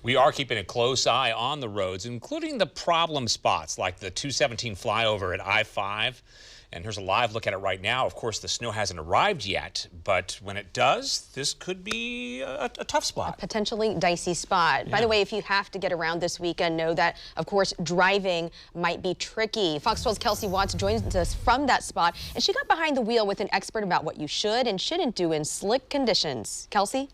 We are keeping a close eye on the roads, including the problem spots like the 217 flyover at I-5. And here's a live look at it right now. Of course, the snow hasn't arrived yet, but when it does, this could be a tough spot. A potentially dicey spot. Yeah. By the way, if you have to get around this weekend, know that, of course, driving might be tricky. Fox 12's Kelsey Watts joins us from that spot, and she got behind the wheel with an expert about what you should and shouldn't do in slick conditions. Kelsey?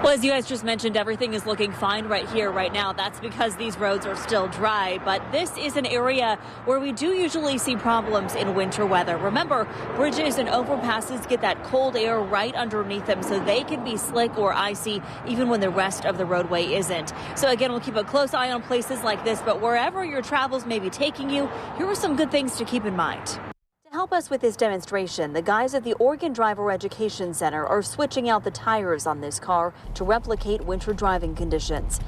Well, as you guys just mentioned, everything is looking fine right here, right now. That's because these roads are still dry. But this is an area where we do usually see problems in winter weather. Remember, bridges and overpasses get that cold air right underneath them, so they can be slick or icy even when the rest of the roadway isn't. So again, we'll keep a close eye on places like this, but wherever your travels may be taking you, here are some good things to keep in mind. To help us with this demonstration, the guys at the Oregon Driver Education Center are switching out the tires on this car to replicate winter driving conditions.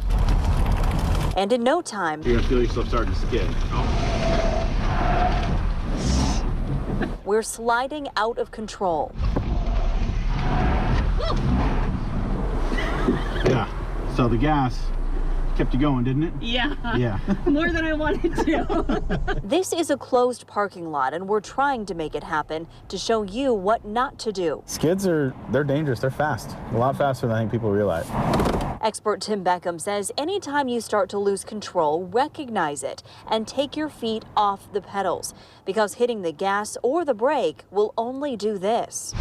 And in no time, you're gonna feel yourself starting to skid. We're sliding out of control. Yeah, so the gas kept you going, didn't it? Yeah. More than I wanted to. This is a closed parking lot, and we're trying to make it happen to show you what not to do. Skids they're dangerous. They're fast. A lot faster than I think people realize. Expert Tim Beckham says anytime you start to lose control, recognize it and take your feet off the pedals, because hitting the gas or the brake will only do this.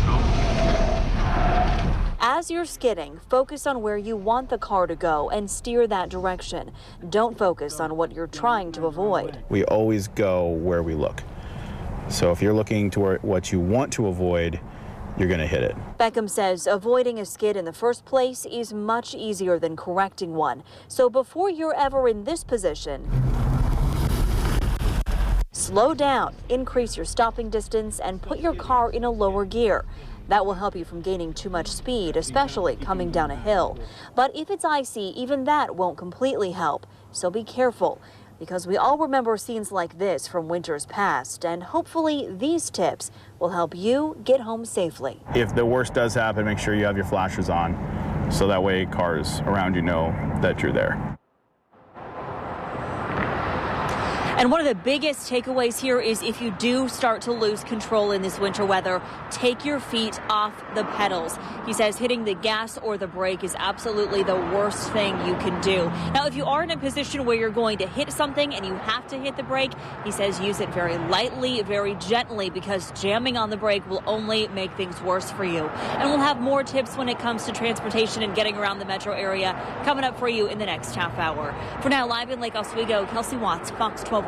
As you're skidding, focus on where you want the car to go and steer that direction. Don't focus on what you're trying to avoid. We always go where we look. So if you're looking toward what you want to avoid, you're going to hit it. Beckham says avoiding a skid in the first place is much easier than correcting one. So before you're ever in this position, slow down, increase your stopping distance, and put your car in a lower gear. That will help you from gaining too much speed, especially coming down a hill. But if it's icy, even that won't completely help. So be careful, because we all remember scenes like this from winters past, and hopefully these tips will help you get home safely. If the worst does happen, make sure you have your flashers on, so that way cars around you know that you're there. And one of the biggest takeaways here is if you do start to lose control in this winter weather, take your feet off the pedals. He says hitting the gas or the brake is absolutely the worst thing you can do. Now, if you are in a position where you're going to hit something and you have to hit the brake, he says use it very lightly, very gently, because jamming on the brake will only make things worse for you. And we'll have more tips when it comes to transportation and getting around the metro area coming up for you in the next half hour. For now, live in Lake Oswego, Kelsey Watts, Fox 12 Oregon.